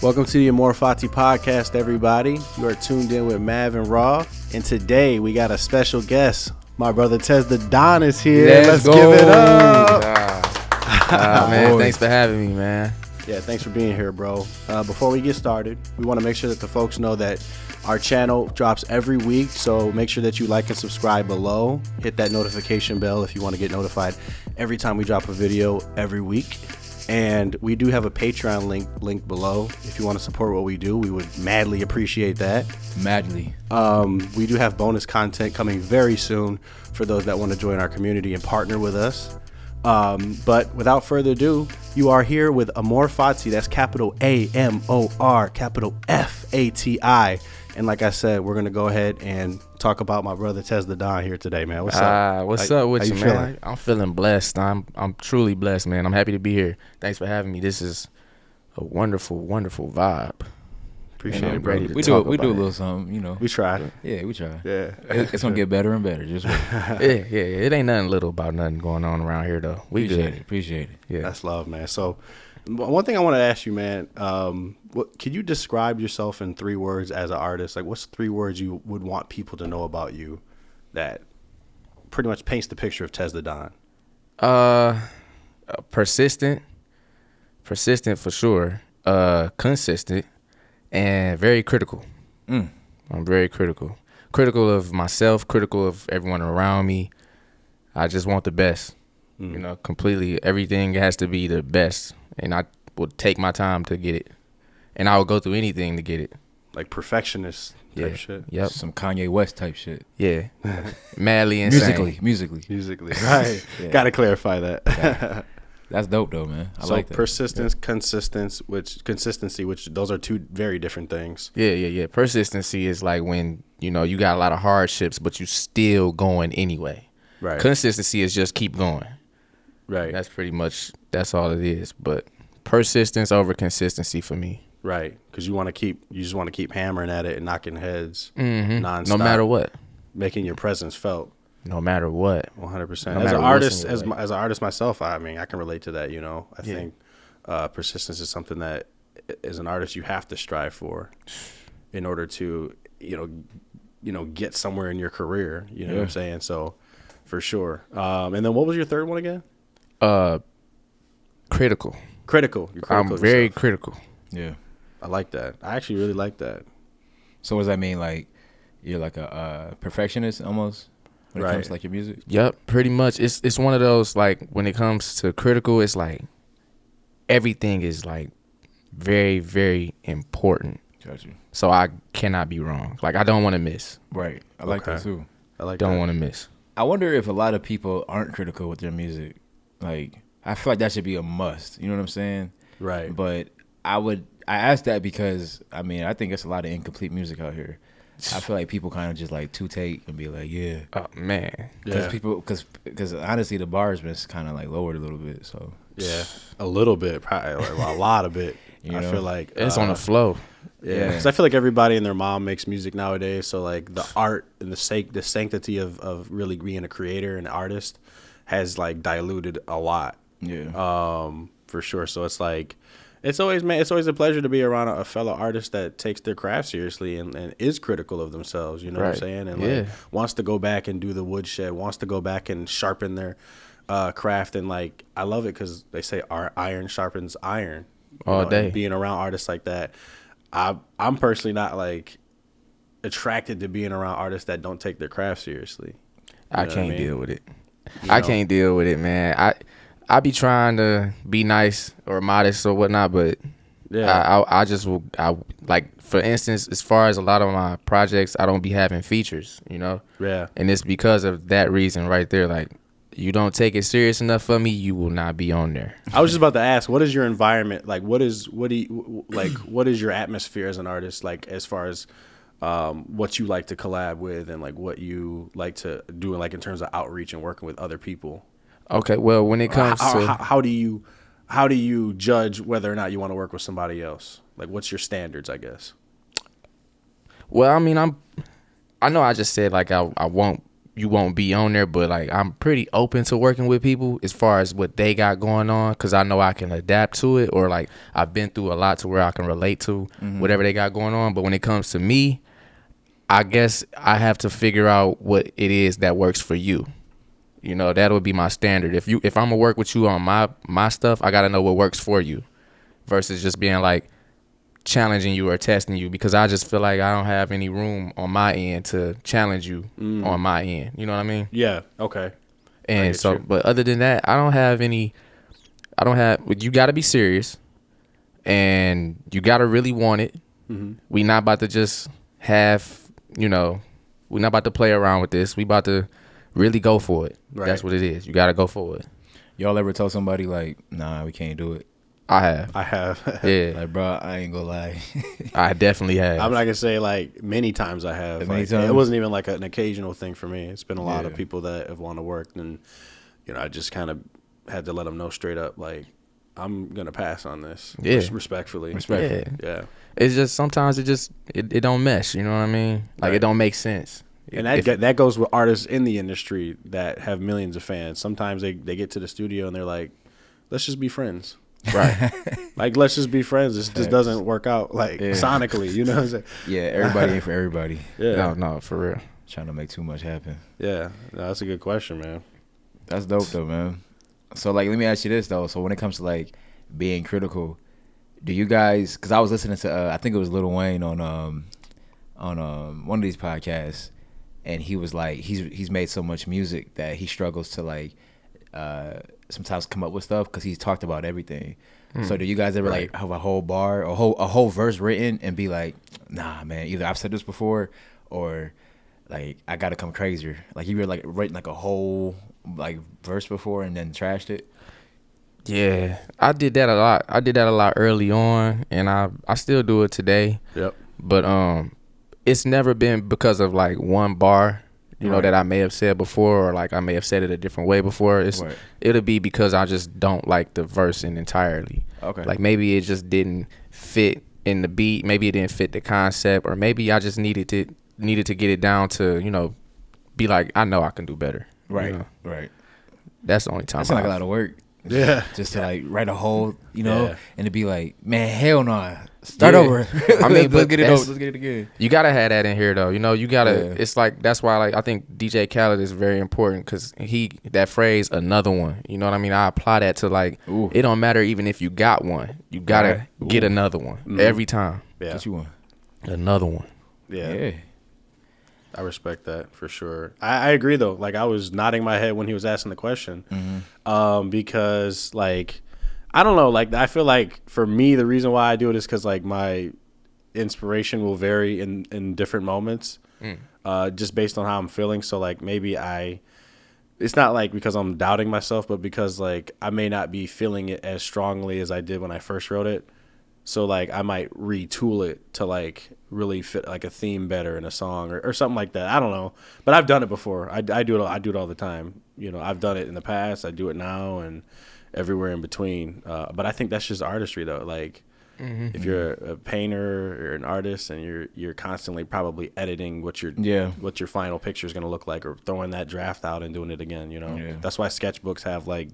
Welcome to the Amor Fati Podcast, everybody. You are tuned in with Mav and Raw, and today we got a special guest. My brother Tez the Don is here. Let's give it up. Man, thanks for having me, man. Yeah, thanks for being here, bro. Before we get started, we want to make sure that the folks know that our channel drops every week, so make sure that you like and subscribe below. Hit that notification bell if you want to get notified every time we drop a video every week. And we do have a Patreon link below. If you want to support what we do, we would madly appreciate that. Madly. We do have bonus content coming very soon for those that want to join our community and partner with us. But without further ado, you are here with Amor Fati. That's capital A-M-O-R, capital F-A-T-I. And like I said, we're going to go ahead and talk about my brother Tez the Don here today, man. What's up? What's up with you, man? Feeling? I'm feeling blessed. I'm truly blessed, man. I'm happy to be here. Thanks for having me. This is a wonderful, wonderful vibe. Appreciate it, bro. We do a little something, you know. We try. Yeah, we try. Yeah. It's going to get better and better. Just wait. Yeah. It ain't nothing little about nothing going on around here, though. We Appreciate it. Yeah. That's love, man. So one thing I want to ask you, man, can you describe yourself in 3 words as an artist? Like, what's 3 words you would want people to know about you that pretty much paints the picture of Tez the Don? Persistent for sure. Consistent and very critical. I'm very critical of myself, critical of everyone around me. I just want the best. You know, completely. Everything has to be the best, and I will take my time to get it, and I will go through anything to get it. Like perfectionist type shit. Yep. Some Kanye West type shit. Yeah. Madly insane. Musically. Right. Yeah. Got to clarify that. That's dope though, man. I so like that. persistence, consistency, which those are 2 very different things. Yeah. Persistency is like when, you know, you got a lot of hardships, but you still going anyway. Right. Consistency is just keep going. Right. That's all it is. But persistence over consistency for me. Right. Because you just want to keep hammering at it and knocking heads nonstop. No matter what. Making your presence felt. No matter what. 100%. No As matter an what's artist, in your life. as an artist myself, I mean, I can relate to that. You know, I think persistence is something that, as an artist, you have to strive for, in order to, you know, get somewhere in your career. You know what I'm saying? So, for sure. And then what was your 3rd one again? Critical. Critical. You're critical. I'm very yourself. critical. Yeah. I like that. I actually really like that. So what does that mean? Like you're like a perfectionist almost when it comes to like your music? Yep, pretty much. It's one of those, like, when it comes to critical, it's like everything is like very, very important. Got you. So I cannot be wrong. Like, I don't want to miss. Right. I like that too. I like Don't that. want to miss. I wonder if a lot of people aren't critical with their music. Like, I feel like that should be a must. You know what I'm saying? Right. But I asked that because, I mean, I think it's a lot of incomplete music out here. I feel like people kind of just like take and be like, yeah. Oh, man. Because honestly, the bar has been kind of like lowered a little bit. So Yeah. A little bit. Probably a lot of it. You I know? feel like. It's on the flow. Yeah. Because I feel like everybody and their mom makes music nowadays. So, like, the art and the sanctity of really being a creator and an artist has, like, diluted a lot. yeah. For sure. So it's like, it's always a pleasure to be around a fellow artist that takes their craft seriously and is critical of themselves. You know what I'm saying? And like wants to go back and do the woodshed, wants to go back and sharpen their craft. And like, I love it because they say iron sharpens iron all day. And being around artists like that, I'm personally not like attracted to being around artists that don't take their craft seriously. I can't deal with it. You I know? can't deal with it, man. I be trying to be nice or modest or whatnot, but I just will. Like, for instance, as far as a lot of my projects, I don't be having features, you know? Yeah. And it's because of that reason right there. Like, you don't take it serious enough for me, you will not be on there. I was just about to ask, what is your environment like? What is your atmosphere as an artist, like, as far as what you like to collab with and like what you like to do, like in terms of outreach and working with other people? Okay, well, when it comes to how do you judge whether or not you want to work with somebody else? Like, what's your standards, I guess? Well, I mean, I know I just said like I won't you won't be on there, but like I'm pretty open to working with people as far as what they got going on, because I know I can adapt to it, or like I've been through a lot to where I can relate to whatever they got going on. But when it comes to me, I guess I have to figure out what it is that works for you. You know, that would be my standard. If I'm gonna work with you on my stuff, I gotta know what works for you, versus just being like challenging you or testing you, because I just feel like I don't have any room on my end to challenge you on my end. You know what I mean? Yeah. Okay. And so, but other than that, you got to be serious, and you got to really want it. We not about to just we're not about to play around with this. We about to really go for it. Right. That's what it is. You got to go for it. Y'all ever tell somebody like, nah, we can't do it? I have. Yeah. Like, bro, I ain't gonna lie. I definitely have. I'm not gonna say like many times I have. Many like, times? It wasn't even like an occasional thing for me. It's been a lot of people that have wanted to work, and I just kind of had to let them know straight up, like, I'm gonna pass on this. Yeah. Respectfully. Yeah. It's just sometimes it don't mesh. You know what I mean? Like it don't make sense. And that goes with artists in the industry that have millions of fans. Sometimes they get to the studio and they're like, let's just be friends. Right. Like, let's just be friends. This just doesn't work out, like, sonically, you know what I'm saying? Yeah, everybody ain't for everybody. Yeah. No, for real. Trying to make too much happen. Yeah. No, that's a good question, man. That's dope, though, man. So, like, let me ask you this, though. So, when it comes to, like, being critical, do you guys, because I was listening to, I think it was Lil Wayne on one of these podcasts, and he was like, he's made so much music that he struggles to, like, sometimes come up with stuff because he's talked about everything. So do you guys ever like have a whole bar or a whole verse written and be like, nah, man, either I've said this before or like I gotta come crazier? Like you were like writing like a whole like verse before and then trashed it? Yeah, I did that a lot. I did that a lot early on, and I still do it today. Yep. But it's never been because of like one bar, you know, that I may have said before, or like I may have said it a different way before. It'll be because I just don't like the verse entirely. Okay. Like maybe it just didn't fit in the beat, maybe it didn't fit the concept, or maybe I just needed to get it down to, you know, be like, I know I can do better. Right. You know? Right. That's the only time. That's like a lot of work. Yeah. Just to like write a whole, you know, and to be like, man, hell no. Start over. I mean, let's get it over. Let's get it again. You gotta have that in here though. You know, you gotta. It's like that's why like I think DJ Khaled is very important because that phrase another one. You know what I mean? I apply that to like it don't matter even if you got one. You gotta get another one every time. Yeah. Get you one. Another one. Yeah. I respect that for sure. I agree though. Like I was nodding my head when he was asking the question, because like I don't know. Like I feel like for me the reason why I do it is because like my inspiration will vary in different moments, just based on how I'm feeling. So like maybe it's not like because I'm doubting myself, but because like I may not be feeling it as strongly as I did when I first wrote it. So like I might retool it to like really fit like a theme better in a song or something like that. I don't know, but I've done it before. I do it all the time. You know, I've done it in the past. I do it now and everywhere in between. But I think that's just artistry though. Like if you're a painter or an artist and you're constantly probably editing what your final picture is going to look like, or throwing that draft out and doing it again. You know, that's why sketchbooks have like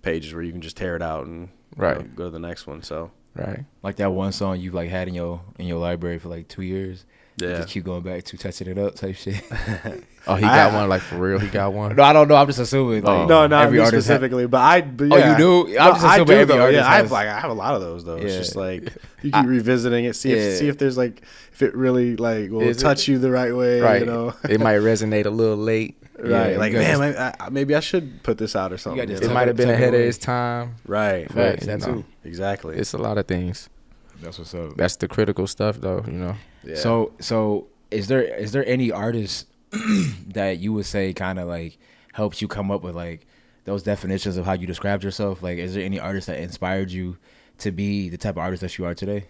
pages where you can just tear it out and go to the next one. So. Right. Like that one song you like had in your library for like 2 years. Yeah. You just keep going back to touching it up type shit. Oh, he got one like for real. He got one. No, I don't know. I'm just assuming. Like, no, every artist specifically. But yeah. Oh, you do? I'm just assuming every artist. Yeah, I have a lot of those though. It's just like you keep revisiting it, see if there's like if it really like will touch you the right way. Right. You know, it might resonate a little late. Right, yeah, like man, maybe I should put this out or something. It might have been ahead of its time. Right, but, that too. Exactly. It's a lot of things. That's what's up. That's the critical stuff, though. You know. Yeah. So is there any artist that you would say kind of like helps you come up with like those definitions of how you described yourself? Like, is there any artist that inspired you to be the type of artist that you are today?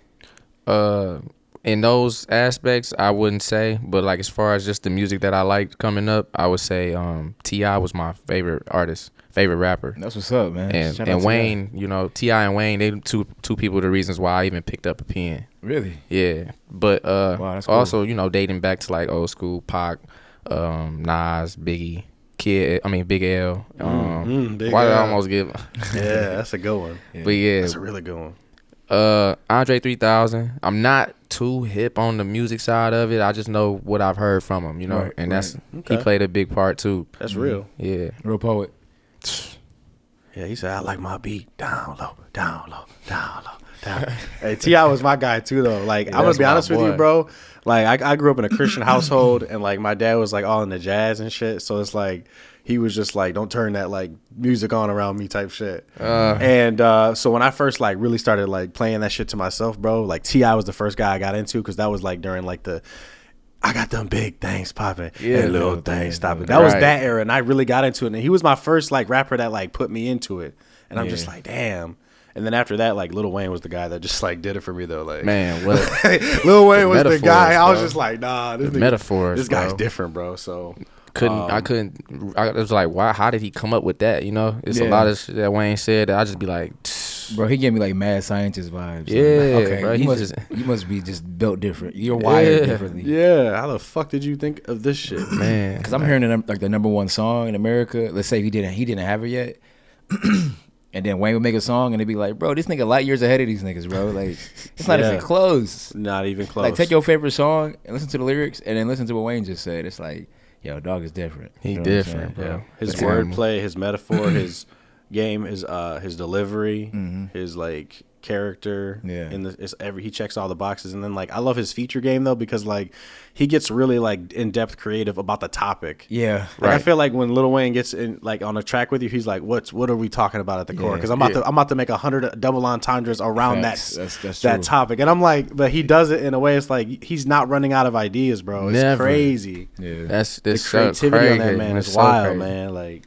In those aspects, I wouldn't say, but like as far as just the music that I liked coming up, I would say T.I. was my favorite rapper. That's what's up, man. And Wayne, you know, T.I. and Wayne, they two people the reasons why I even picked up a pen. Really? Yeah. But wow, that's cool. Also, you know, dating back to like old school Pac, Nas, Biggie, Big L. Big Why did I L. almost give? Yeah, that's a good one. But yeah, That's a really good one. Andre 3000. I'm not too hip on the music side of it. I just know what I've heard from him, you know, Right, and right. he played a big part too. That's real. Yeah, Real poet. Yeah, he said, I like my beat down low, down low, down low, down. Hey, T.I. was my guy too, though. Like, Yeah, I'm going that's to be my honest with you, boy. bro. Like, I grew up in a Christian household, and, like, my dad was, like, all into jazz and shit. So it's like, he was just like, don't turn that, like, music on around me type shit. So when I first, like, really started, like, playing that shit to myself, bro, like, T.I. was the first guy I got into, because that was, like, during, like, I got them big things popping and little things stopping. That was that era, and I really got into it. And he was my first, like, rapper that, like, put me into it. And I'm just like, damn. And then after that, like, Lil Wayne was the guy that just, like, did it for me, though. Like, man, what Lil Wayne was the guy. I was bro. just like, nah, this metaphors, guy's bro. different, bro. So I was like, why? How did he come up with that? You know, it's a lot of shit that Wayne said that I just be like, Bro, he gave me like mad scientist vibes. Yeah, like, okay, bro, you must be just built different. You're wired differently. yeah, how the fuck did you think of this shit, man. Because I'm hearing the number one song in America. Let's say he didn't have it yet, and then Wayne would make a song and it'd be like, bro, this nigga light years ahead of these niggas, bro. Like, it's not even close. Not even close. Like, take your favorite song and listen to the lyrics, and then listen to what Wayne just said. It's like, yo, dog is different. He You know what I'm different, saying? bro. His That's wordplay, his metaphor, his game, his delivery, his like character. Yeah. He checks all the boxes. And then like I love his feature game though, because like he gets really like in depth creative about the topic. Yeah. Like, I feel like when Lil Wayne gets in like on a track with you, he's like, what are we talking about at the core? Because I'm about to make 100 double entendres around Facts. that That's that true. topic. And I'm like, but he does it in a way it's like he's not running out of ideas, bro. It's Never. crazy. Yeah. That's The so creativity on that crazy. man It's is so wild, crazy. man. Like,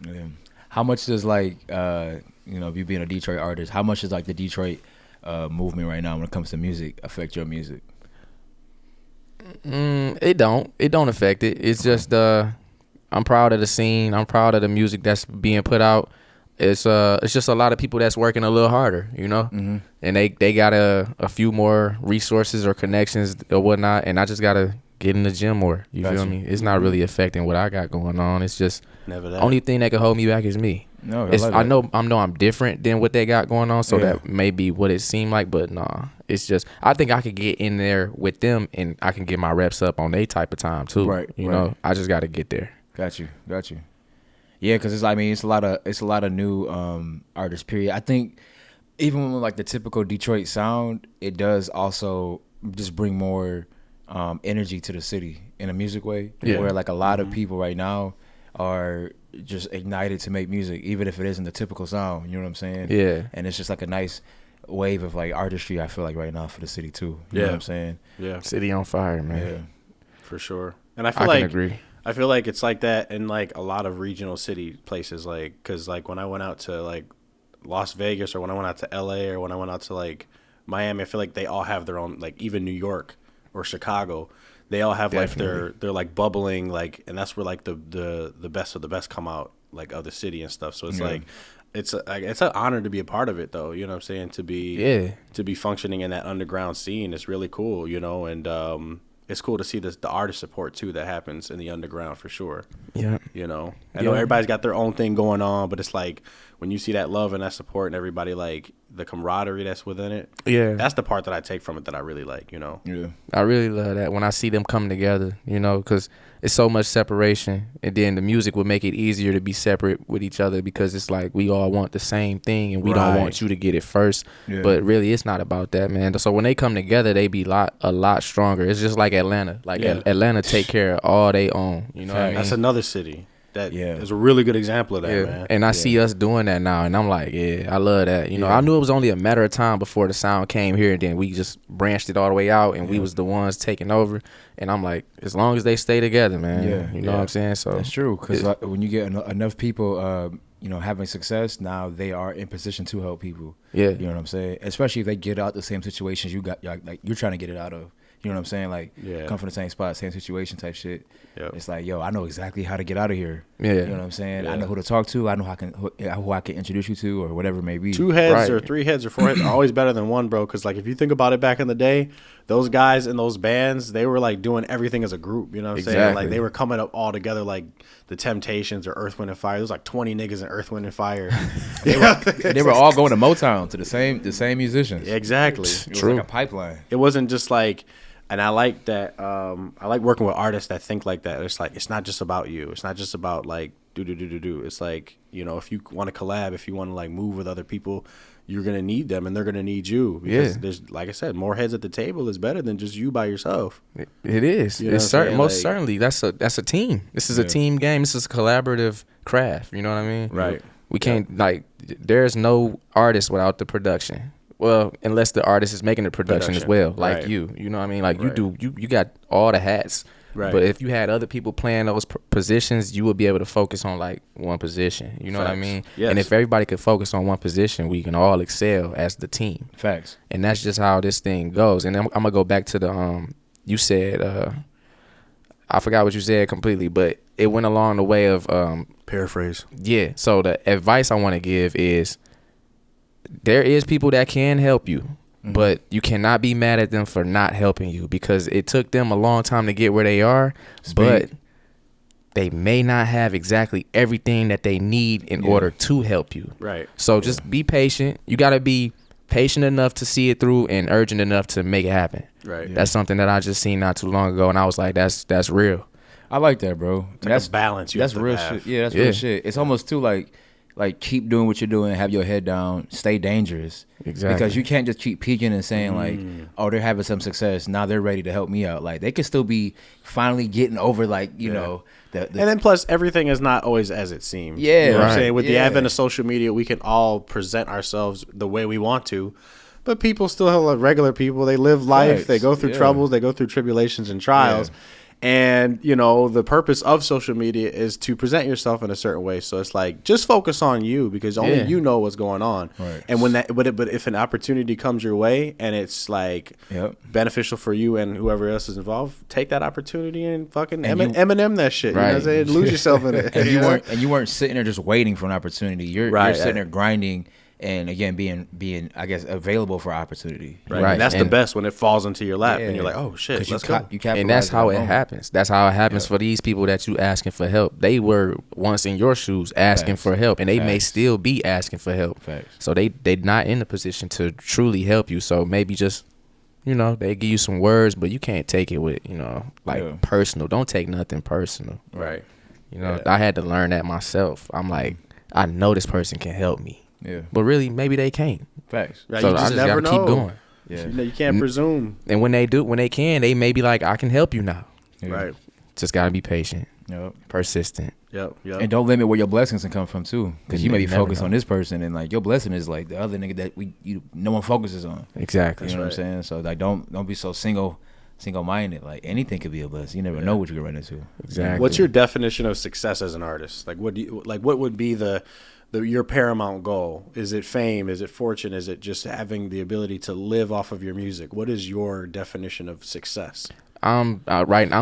Yeah. How much does like if you being a Detroit artist, how much does like the Detroit movement right now when it comes to music affect your music? It don't affect it. It's just I'm proud of the scene. I'm proud of the music that's being put out. It's just a lot of people that's working a little harder, you know, and they got a few more resources or connections or whatnot, and I just gotta get in the gym more. You feel me? It's not really affecting what I got going on. It's just never that. only thing that can hold me back is me. No, I know I'm different than what they got going on, so that may be what it seemed like, but nah. It's just I think I could get in there with them and I can get my reps up on their type of time too. Right, You right. know, I just got to get there. Got you. Yeah, because it's a lot of new artists. Period. I think even with like the typical Detroit sound, it does also just bring more energy to the city in a music way. Yeah. Where like a lot of people right now are just ignited to make music, even if it isn't the typical sound. You know what I'm saying? Yeah. And it's just like a nice wave of like artistry. I feel like right now for the city too. You know what I'm saying? Yeah, City on fire, man. Yeah. for sure. And I feel I like can agree. I feel like it's like that in like a lot of regional city places, like because like when I went out to like Las Vegas or when I went out to LA or when I went out to like Miami, I feel like they all have their own, like even New York or Chicago, they all have like their like bubbling, like, and that's where like the best of the best come out, like of the city and stuff. So it's like it's an honor to be a part of it though, you know what I'm saying, to be functioning in that underground scene. It's really cool, you know, and it's cool to see the artist support too that happens in the underground for sure. Yeah. You know, I know everybody's got their own thing going on, but it's like when you see that love and that support and everybody, like the camaraderie that's within it. Yeah. That's the part that I take from it that I really like, you know? Yeah. I really love that when I see them come together, you know, because it's so much separation. And then the music would make it easier to be separate with each other because it's like we all want the same thing and we don't want you to get it first. Yeah. But really, it's not about that, man. So when they come together, they be a lot stronger. It's just like Atlanta. Like Atlanta take care of all they own. You know what I mean? That's another city that is a really good example of that, man. And I see us doing that now, and I'm like, I love that. You know, I knew it was only a matter of time before the sound came here, and then we just branched it all the way out, and we was the ones taking over. And I'm like, as long as they stay together, man. You know what I'm saying? So that's true, because when you get enough people, you know, having success, now they are in position to help people. Yeah. You know what I'm saying? Especially if they get out the same situations you got, like you're trying to get it out of. You know what I'm saying? Like, come from the same spot, same situation type shit. Yep. It's like, yo, I know exactly how to get out of here. Yeah. You know what I'm saying? I know who to talk to. I know who I can introduce you to or whatever it may be. 2 heads or 3 heads or 4 heads are always better than one, bro. Because, like, if you think about it back in the day, those guys in those bands, they were like doing everything as a group. You know what I'm saying? Like they were coming up all together, like the Temptations or Earth, Wind and Fire. There was like 20 niggas in Earth, Wind and Fire. They were all going to Motown to the same musicians. Exactly. It was like a pipeline. It wasn't just like, and I like that. I like working with artists that think like that. It's like, it's not just about you. It's not just about like do. It's like, you know, if you want to collab, if you want to like move with other people, you're gonna need them and they're gonna need you, because there's, like I said, more heads at the table is better than just you by yourself. It is. You know it's most certainly that's a team. This is a team game. This is a collaborative craft. You know what I mean? Right. We can't like. There's no artist without the production. Well, unless the artist is making the production as well, like you. You know what I mean? Like you got all the hats. Right. But if you had other people playing those positions, you would be able to focus on like one position. You know what I mean? Yes. And if everybody could focus on one position, we can all excel as the team. Facts. And that's just how this thing goes. And I'm gonna go back to the you said I forgot what you said completely, but it went along the way of Paraphrase. Yeah. So the advice I want to give is there is people that can help you. But you cannot be mad at them for not helping you, because it took them a long time to get where they are. But they may not have exactly everything that they need in order to help you. Right. So just be patient. You got to be patient enough to see it through and urgent enough to make it happen. Right. Yeah. That's something that I just seen not too long ago, and I was like, that's real. I like that, bro. That's balance. That's real shit. Yeah, that's real shit. It's almost too like keep doing what you're doing, have your head down, stay dangerous. Exactly. Because you can't just keep peeking and saying like, oh, they're having some success, now they're ready to help me out. Like they could still be finally getting over like, you know, the and then plus everything is not always as it seems. Yeah. You know what I'm saying? With the Yeah. advent of social media, we can all present ourselves the way we want to. But people still have regular people. They live life. Facts. They go through troubles. They go through tribulations and trials. Yeah. And, you know, the purpose of social media is to present yourself in a certain way. So it's like, just focus on you, because only you know what's going on. Right. And when that, but if an opportunity comes your way and it's like beneficial for you and whoever else is involved, take that opportunity and fucking Eminem that shit. Right. You know what I'm saying? Lose yourself in it. And you weren't sitting there just waiting for an opportunity. You're sitting there grinding. And again, being I guess available for opportunity. Right. And that's the best, when it falls into your lap and you're like, oh shit, let's go. And that's how it happens. That's how it happens for these people that you asking for help. They were once in your shoes asking for help, and they may still be asking for help. So they're not in the position to truly help you. So maybe just, you know, they give you some words, but you can't take it with, you know, like personal. Don't take nothing personal. Right. You know, I had to learn that myself. I'm like, I know this person can help me. Yeah. But really, maybe they can't. Facts. Right, So you I just just never gotta know. keep going. Yeah. You can't presume. And when they do, when they can, they may be like, I can help you now. Yeah. Right. Just gotta be patient, Yep. persistent. Yep. And don't limit where your blessings can come from too, because you may be never focused know. on this person, and like your blessing is like the other nigga that no one focuses on. Exactly. You know what I'm saying? So like don't be so single minded. Like anything could be a blessing. You never know what you can run into. Exactly. What's your definition of success as an artist? Like, what would be your paramount goal? Is it fame? Is it fortune? Is it just having the ability to live off of your music? What is your definition of success? I'm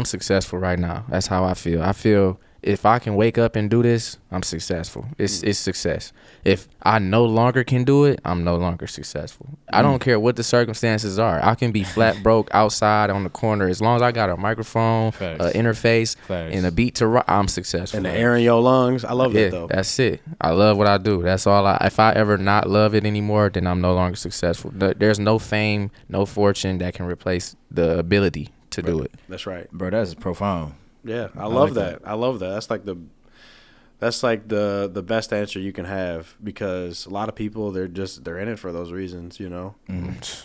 successful right now. That's how I feel. I feel if I can wake up and do this, I'm successful. It's success. If I no longer can do it, I'm no longer successful. I don't care what the circumstances are. I can be flat broke outside on the corner. As long as I got a microphone, an interface, and a beat to rock, I'm successful. And the air in your lungs. I love that though. That's it. I love what I do. That's all. If I ever not love it anymore, then I'm no longer successful. There's no fame, no fortune that can replace the ability to do it. That's right. Bro, that's profound. Yeah, I love that. I love that. That's like the best answer you can have, because a lot of people they're in it for those reasons, you know.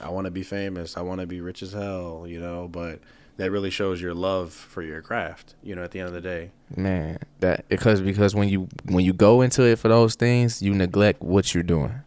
I want to be famous. I want to be rich as hell, you know. But that really shows your love for your craft, you know. At the end of the day, Man, that because when you go into it for those things, you neglect what you're doing.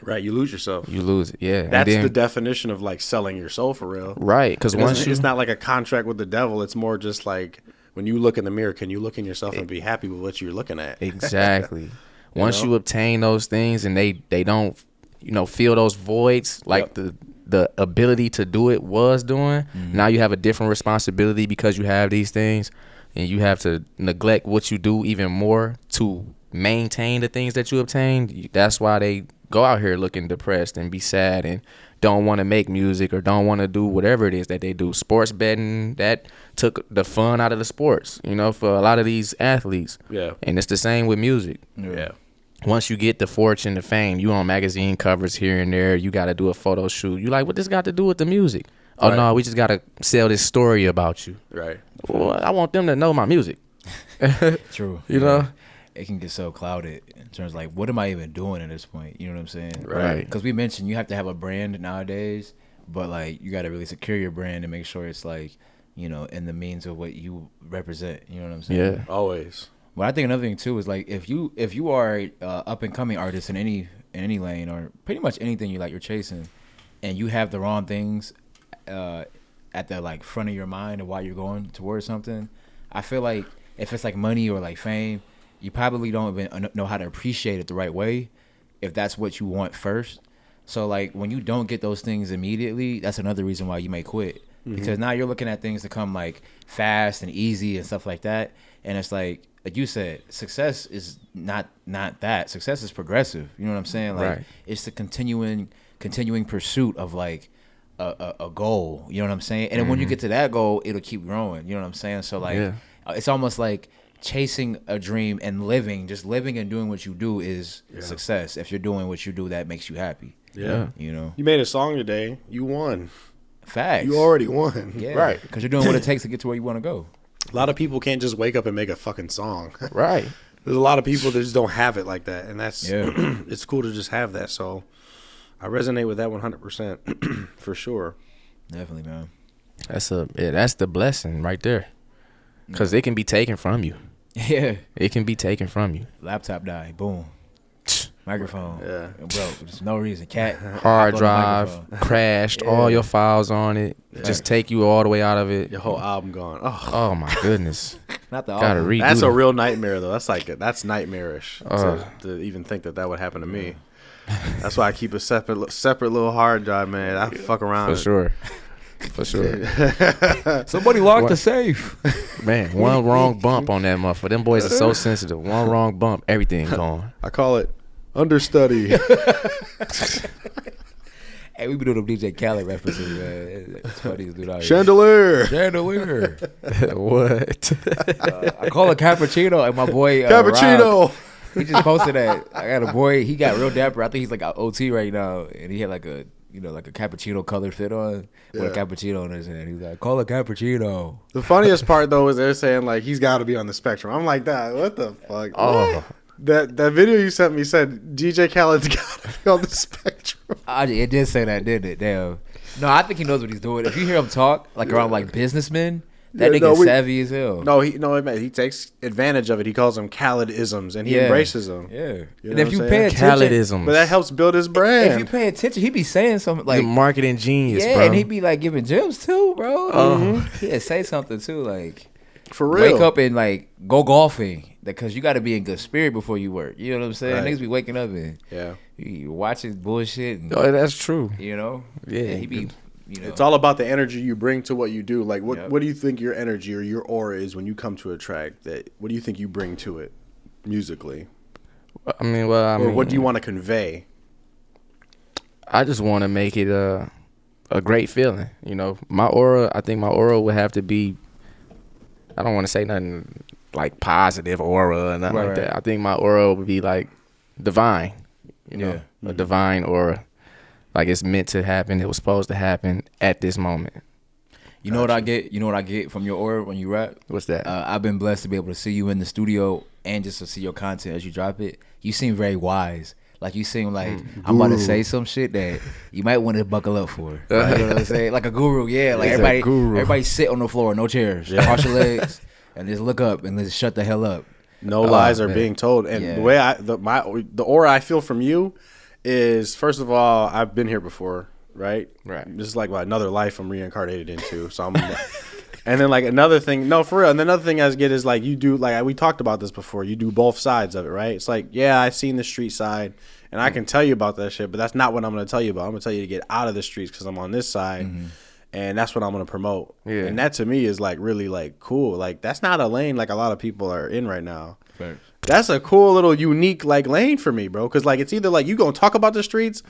right? You lose yourself. You lose it. Yeah, That's the definition of like selling your soul for real. right. Because It's not like a contract with the devil. It's more just like, when you look in the mirror, can you look in yourself and be happy with what you're looking at? Exactly. Once you obtain those things and they don't, you know, fill those voids like the ability to do it was doing, now you have a different responsibility because you have these things, and you have to neglect what you do even more to maintain the things that you obtained. That's why go out here looking depressed and be sad and don't want to make music or don't want to do whatever it is that they do. Sports betting, that took the fun out of the sports, you know, for a lot of these athletes. Yeah. And it's the same with music. Yeah. Once you get the fortune, the fame, you on magazine covers here and there, you got to do a photo shoot. You like, what this got to do with the music? Oh, Right. no, we just got to sell this story about you. Right. Well, I want them to know my music. True. You know? It can get so clouded in terms of like, what am I even doing at this point? You know what I'm saying? Right. Because we mentioned you have to have a brand nowadays, but like you got to really secure your brand and make sure it's like, you know, in the means of what you represent. You know what I'm saying? Yeah. Always. But I think another thing too is like if you are up and coming artist in any lane or pretty much anything you're chasing, and you have the wrong things at the like front of your mind of why you're going towards something, I feel like if it's like money or like fame, you probably don't even know how to appreciate it the right way if that's what you want first. So like when you don't get those things immediately, that's another reason why you may quit. Because now you're looking at things to come like fast and easy and stuff like that. And it's like you said, success is not that. Success is progressive. You know what I'm saying? Like Right. it's the continuing pursuit of like a goal. You know what I'm saying? And then when you get to that goal, it'll keep growing. You know what I'm saying? So like it's almost like chasing a dream and living and doing what you do is success. If you're doing what you do that makes you happy. Yeah. You know? You made a song today. You won. Facts. You already won. Yeah. Right. Because you're doing what it takes to get to where you want to go. A lot of people can't just wake up and make a fucking song. Right. There's a lot of people that just don't have it like that, and that's Yeah. it's cool to just have that. So I resonate with that 100% for sure. Definitely, man. That's the blessing right there. Because it can be taken from you. Yeah. It can be taken from you. Laptop died. Boom. Microphone. Yeah. Bro, there's no reason. Cat. Hard hopped on the drive, microphone. crashed, all your files on it. Just take you all the way out of it. Your whole album gone. Oh, Oh my goodness. Not the Gotta album. redo that's a that. real nightmare though. That's nightmarish to even think that would happen to me. That's why I keep a separate little hard drive, man. I fuck around. For sure. For sure. Somebody locked the safe. Man, one wrong bump on that motherfucker. Them boys are so sensitive. One wrong bump, everything gone. I call it understudy. Hey, we be doing them DJ Khaled references, man. It's funny as dude out here. Chandelier. Chandelier. What? I call it cappuccino, and my boy Cappuccino. Rob, he just posted that. I got a boy. He got real dapper. I think he's like an OT right now, and he had like a cappuccino colored fit on with a cappuccino in his hand. He was like, "Call it cappuccino." The funniest part though is they're saying like he's got to be on the spectrum. I'm like, that. What the fuck? Oh. That video you sent me said DJ Khaled's got to be on the spectrum. It did say that, didn't it? Damn. No, I think he knows what he's doing. If you hear him talk like around like businessmen, that nigga's savvy as hell. No, he takes advantage of it. He calls them Khaled-isms and he embraces them. Yeah. You know And what if you I'm pay saying? attention, Khaled-isms. But that helps build his brand. if you pay attention, he be saying something like, You're marketing genius, yeah, bro. and he be like giving gems too, bro. He'd say something too, like, For real. wake up and like go golfing because you got to be in good spirit before you work. You know what I'm saying? Right. Niggas be waking up and Yeah. you watching bullshit, and, Oh, that's true. you know. Yeah. And he be, you know. It's all about the energy you bring to what you do. Like, what Yep. what do you think your energy or your aura is when you come to a track? What do you think you bring to it musically? Or what do you want to convey? I just want to make it a great feeling. You know, I think my aura would have to be, I don't want to say nothing like positive aura or nothing like that. I think my aura would be like divine, you know, a divine aura. Like it's meant to happen. It was supposed to happen at this moment. You know what I get? You know what I get from your aura when you rap? What's that? I've been blessed to be able to see you in the studio and just to see your content as you drop it. You seem very wise. Like you seem like I'm about to say some shit that you might want to buckle up for. You know what I'm saying? Like a guru, yeah. Like everybody sit on the floor, no chairs, cross your legs, and just look up and just shut the hell up. No lies are being told. And the way the aura I feel from you is, first of all, I've been here before, right? Right. This is like another life I'm reincarnated into. So I'm and then like another thing, no, for real. And another thing I get is like you do, like we talked about this before, you do both sides of it, right? It's like, yeah, I've seen the street side and I can tell you about that shit, but that's not what I'm going to tell you about. I'm going to tell you to get out of the streets because I'm on this side. And that's what I'm going to promote. Yeah. And that to me is like really like cool. Like that's not a lane like a lot of people are in right now. Right. that's a cool little unique like lane for me, bro. Because like it's either like you gonna talk about the streets,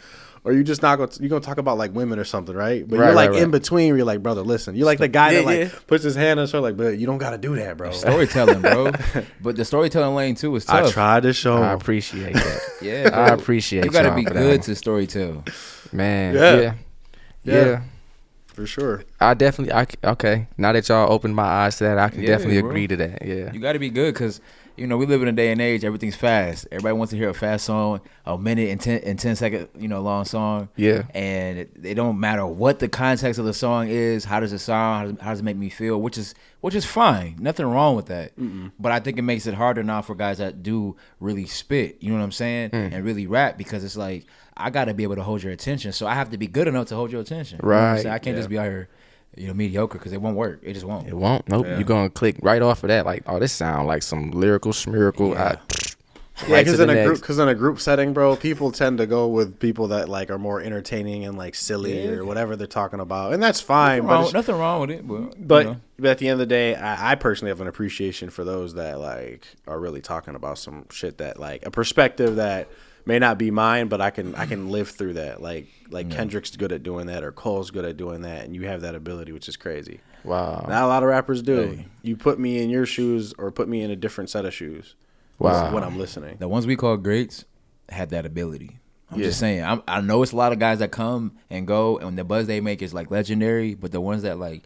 or you just not gonna talk about like women or something, right? But you're like in between. Where you're like, brother, listen. You're like the guy that like puts his hand on his shoulder, like, but you don't gotta do that, bro. Storytelling, bro. But the storytelling lane too is tough. I tried to show. I appreciate that. Yeah, bro. I appreciate. You gotta be good to storytell, man. Yeah. For sure. Okay. Now that y'all opened my eyes to that, I can definitely agree to that. Yeah. You got to be good because, we live in a day and age, everything's fast. Everybody wants to hear a fast song, a minute and 10 second, long song. Yeah. And it don't matter what the context of the song is, how does it sound, how does it make me feel, which is fine. Nothing wrong with that. But I think it makes it harder now for guys that do really spit, you know what I'm saying? And really rap, because it's like, I got to be able to hold your attention. So I have to be good enough to hold your attention. Right. You know what I'm saying? I can't just be out here, mediocre, because it won't work. It just won't. It won't. Nope. You're going to click right off of that. Like, oh, this sound like some lyrical schmiracle. Yeah, right because in a group setting, bro, people tend to go with people that like are more entertaining and like silly or whatever they're talking about, and that's fine. Nothing wrong with it, but at the end of the day, I personally have an appreciation for those that like are really talking about some shit that like a perspective that may not be mine, but I can live through that. Like Kendrick's good at doing that, or Cole's good at doing that, and you have that ability, which is crazy. Wow. Not a lot of rappers do. Hey. You put me in your shoes, or put me in a different set of shoes. Wow. When I'm listening, the ones we call greats had that ability. I'm just saying. I know it's a lot of guys that come and go, and the buzz they make is like legendary. But the ones that like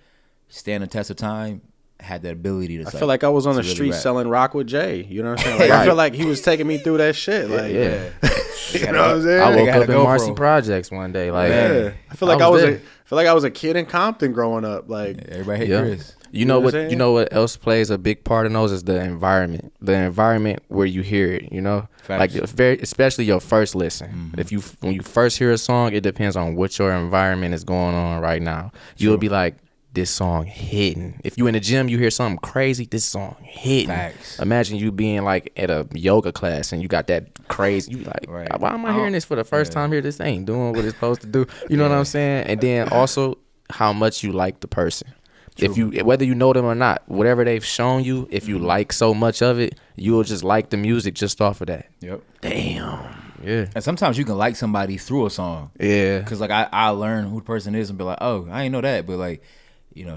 stand the test of time had that ability to. I feel like I was on the street selling rock with Jay. You know what I'm saying? Like, I feel like he was taking me through that shit. Like, you know what I'm saying? I woke up in Marcy Projects one day. Like, I feel like I was a kid in Compton growing up. Like, everybody hate Chris. You know what else plays a big part in those is the environment. The environment where you hear it, Facts. Like especially your first listen. When you first hear a song, it depends on what your environment is going on right now. You'll be like, this song hitting. If you in the gym, you hear something crazy, this song hitting. Facts. Imagine you being like at a yoga class and you got that crazy. You like, why am I hearing this for the first time here? This ain't doing what it's supposed to do. You know what I'm saying? And then also how much you like the person. True. Whether you know them or not, whatever they've shown you, if you like so much of it, you'll just like the music just off of that. Yep. Damn. Yeah. And sometimes you can like somebody through a song. Yeah. Because like I learn who the person is and be like, oh, I ain't know that, but like,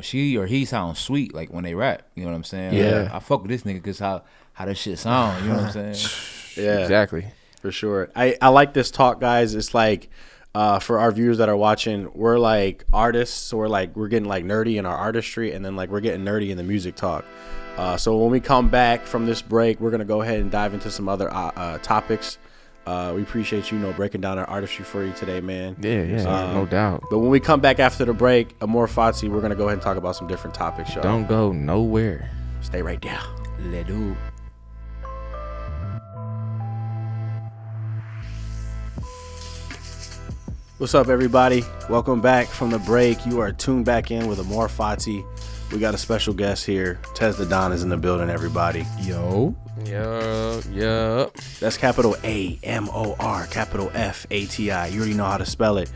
she or he sounds sweet like when they rap. You know what I'm saying? Yeah. Like, I fuck with this nigga because how that shit sound. You know what I'm saying? Yeah. Exactly. For sure. I like this talk, guys. It's like, for our viewers that are watching, we're like artists, so we're getting like nerdy in our artistry, and then like we're getting nerdy in the music talk. So when we come back from this break, we're gonna go ahead and dive into some other topics. We appreciate you breaking down our artistry for you today, man. Yeah, no doubt. But when we come back after the break, Amor Fati, we're gonna go ahead and talk about some different topics, y'all. Don't go nowhere. Stay right there. Let's do. What's up, everybody? Welcome back from the break. You are tuned back in with Amor Fati. We got a special guest here. Tez the Don is in the building, everybody. Yo. That's capital AMOR, capital FATI. You already know how to spell it.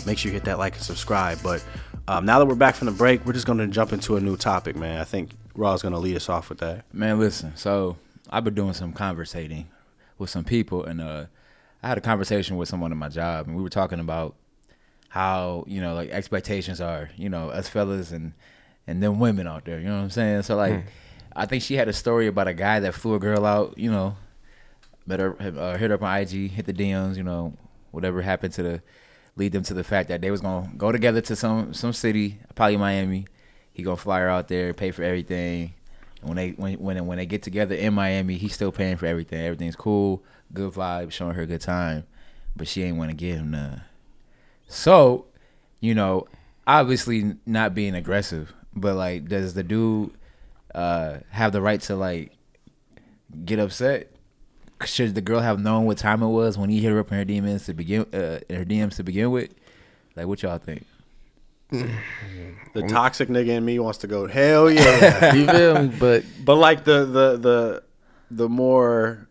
Make sure you hit that like and subscribe. But now that we're back from the break, we're just going to jump into a new topic, man. I think Raw's going to lead us off with that. Man, listen. So I've been doing some conversating with some people, and I had a conversation with someone at my job, and we were talking about how, like expectations are, us fellas and them women out there, you know what I'm saying? So like, I think she had a story about a guy that flew a girl out, met her, hit her up on IG, hit the DMs, whatever happened to lead them to the fact that they was gonna go together to some city, probably Miami. He gonna fly her out there, pay for everything. And when they get together in Miami, he's still paying for everything. Everything's cool, good vibe, showing her a good time, but she ain't want to give him none. So, obviously not being aggressive, but like, does the dude have the right to like get upset? Should the girl have known what time it was when he hit her up in her DMs to begin with? Like, what y'all think? The toxic nigga in me wants to go, hell yeah. You feel me? But like the more,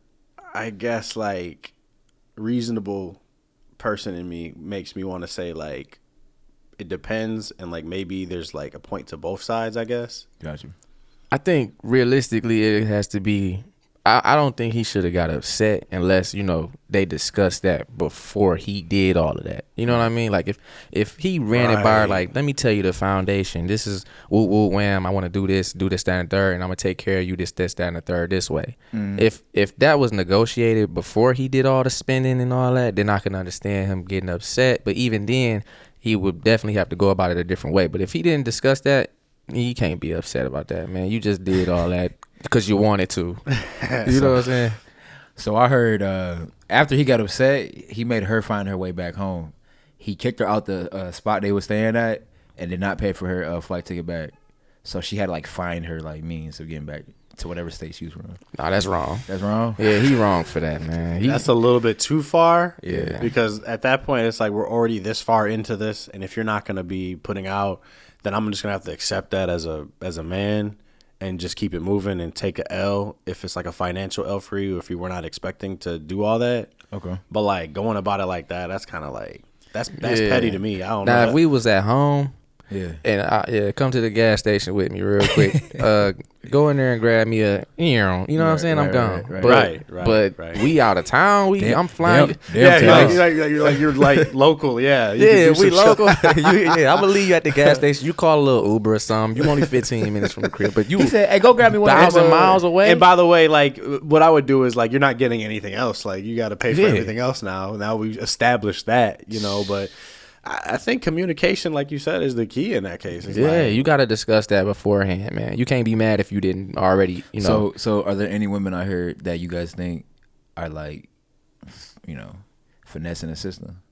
I guess, like reasonable person in me makes me want to say like it depends, and like maybe there's like a point to both sides, I guess. Gotcha. I think realistically it has to be I don't think he should have got upset unless, you know, they discussed that before he did all of that. You know what I mean? Like if he ran it by her, like, let me tell you the foundation. This is woo woo wham. I want to do this, that, and the third, and I'm gonna take care of you this, that, and the third this way. If that was negotiated before he did all the spending and all that, then I can understand him getting upset. But even then, he would definitely have to go about it a different way. But if he didn't discuss that, you can't be upset about that, man. You just did all that because you wanted to. You know what I'm saying? So I heard after he got upset, he made her find her way back home. He kicked her out the spot they were staying at and did not pay for her flight ticket back. So she had to like find her like means of getting back to whatever state she was from. Nah, that's wrong. That's wrong? Yeah, he wrong for that, man. That's a little bit too far. Yeah. Because at that point, it's like we're already this far into this, and if you're not going to be putting out, then I'm just going to have to accept that as a man and just keep it moving and take a L if it's like a financial L for you, if you were not expecting to do all that. Okay. But like going about it like that, that's kind of like, that's petty to me. I don't know. Now, if we was at home, Yeah. and come to the gas station with me real quick. Go in there and grab me a, you know what I'm saying? I'm gone. But we out of town. I'm flying. You're like local. Yeah. We local. I'm gonna leave you at the gas station. You call a little Uber or something. You only 15 minutes from the crib, but He said, "Hey, go grab me 1,000 miles away." And by the way, like what I would do is like you're not getting anything else. Like you got to pay for everything else now. Now we've established that, you know, but. I think communication, like you said, is the key in that case. It's you got to discuss that beforehand, man. You can't be mad if you didn't already, you know. So are there any women out here that you guys think are like, you know, finessing the system?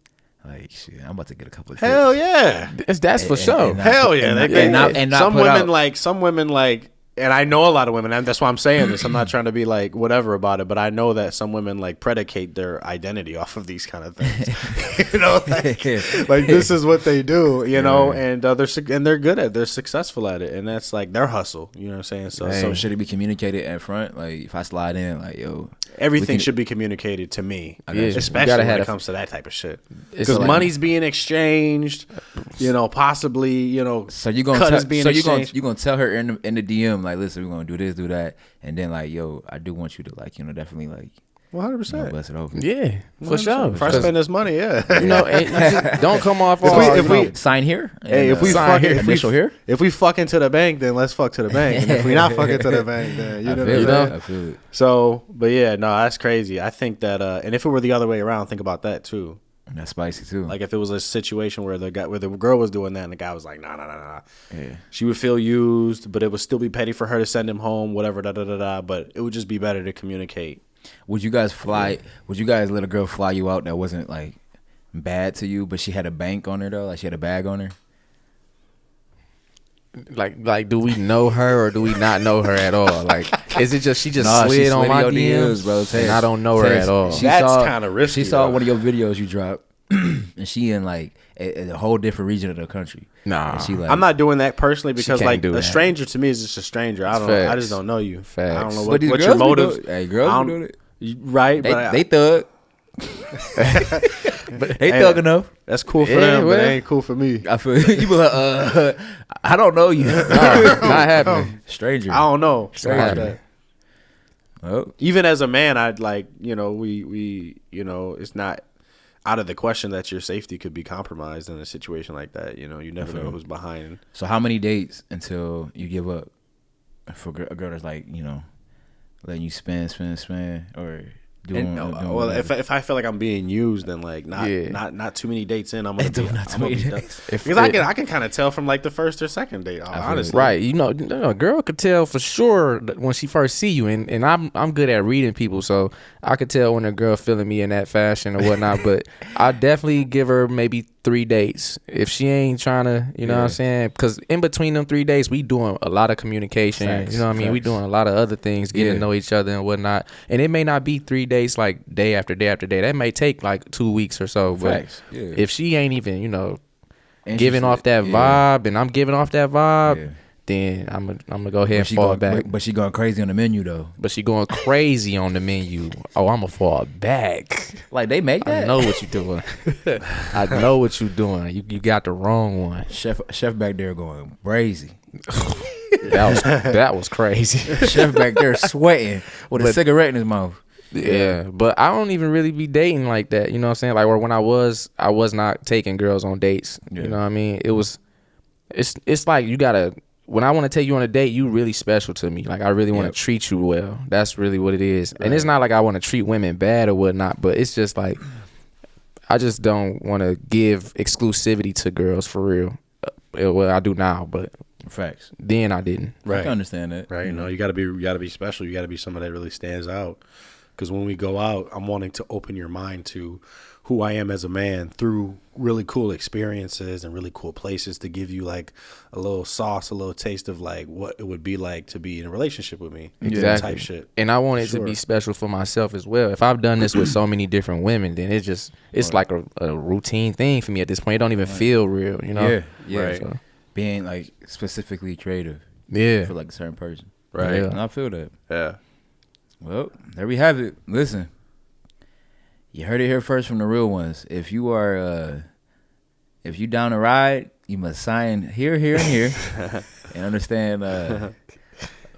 Like, shit, I'm about to get a couple of tips. Hell yeah. That's for sure. Hell yeah. Some women like, and I know a lot of women, and that's why I'm saying this. I'm not trying to be like whatever about it, but I know that some women like predicate their identity off of these kind of things. You know, like this is what they do. You know, and they're good at it. They're successful at it, and that's like their hustle. You know what I'm saying? So should it be communicated at front? Like if I slide in, like yo, everything should be communicated to me, especially when it comes to that type of shit. Because money's being exchanged. You know, possibly. You know, so you're gonna tell her in the DM. Like, listen, we're gonna do this, do that, and then like, yo, I do want you to like, you know, definitely like, 100%, bless it over. Yeah, for sure. If I spend this money, you know, don't come off. If we sign here, hey, if we sign fuck here, initial here. If we fuck into the bank, then let's fuck to the bank. And if we not fucking to the bank, then you know, I feel it. So, but yeah, no, that's crazy. I think that, and if it were the other way around, think about that too. That's spicy too. Like if it was a situation where the girl was doing that and the guy was like, nah. Yeah. She would feel used, but it would still be petty for her to send him home, whatever, but it would just be better to communicate. Would you guys would you guys let a girl fly you out that wasn't like bad to you, but she had a bank on her though? Like she had a bag on her? Like, do we know her or do we not know her at all? Like, is it just she slid on my DMs, bro? And I don't know her at all. That's kind of risky. She saw one of your videos you dropped, and she in like a whole different region of the country. Nah, she like, I'm not doing that personally because like a stranger to me is just a stranger. I just don't know you. Facts. I don't know what your motive. Hey, girls be doing it, right? They thug. But they thug enough. That's cool for them, but it ain't cool for me. I feel you be like, I don't know you. Not happening. Stranger. I don't know. Stranger. Oh. Even as a man, I'd like, you know, we you know, it's not out of the question that your safety could be compromised in a situation like that. You know, you never know who's behind. So how many dates until you give up for a girl that's like, you know, letting you spend or doing well, if I feel like I'm being used, then like not too many dates in, I'm gonna be done. Because I can kind of tell from like the first or second date, honestly. Right, you know, a girl could tell for sure when she first see you, and I'm good at reading people, so I could tell when a girl feeling me in that fashion or whatnot. But I definitely give her maybe 3 dates if she ain't trying to, you know what I'm saying? Because in between them 3 days, we doing a lot of communication. Facts, you know what I mean? We doing a lot of other things, getting to know each other and whatnot. And it may not be 3 days like day after day after day. That may take like 2 weeks or so. But if she ain't even, you know, giving off that vibe and I'm giving off that vibe, then I'm gonna go ahead and fall back. But she going crazy on the menu though. But she going crazy on the menu. Oh, I'm gonna fall back. Like they make that. I know what you're doing. I know what you're doing. You got the wrong one. Chef back there going crazy. That was crazy. Chef back there sweating with a cigarette in his mouth. Yeah, but I don't even really be dating like that. You know what I'm saying? Like, or when I was not taking girls on dates. Yeah. You know what I mean? It's like you gotta. When I want to take you on a date, you really special to me. Like, I really want to treat you well. That's really what it is. Right. And it's not like I want to treat women bad or whatnot, but it's just like I just don't want to give exclusivity to girls for real. Well, I do now, but facts. Then I didn't. Right. I can understand that. Right. You know, you gotta be special. You gotta be someone that really stands out. Because when we go out, I'm wanting to open your mind to who I am as a man through really cool experiences and really cool places to give you like a little sauce, a little taste of like what it would be like to be in a relationship with me. Exactly. Type shit. And I want it to be special for myself as well. If I've done this with so many different women, then it's like a routine thing for me at this point. It don't even feel real, you know? Yeah. Right. So, being like specifically creative. Yeah. For like a certain person. Right. Yeah. And I feel that. Yeah. Well, there we have it. Listen, you heard it here first from the real ones. If you are, if you down to ride, you must sign here, and here, and understand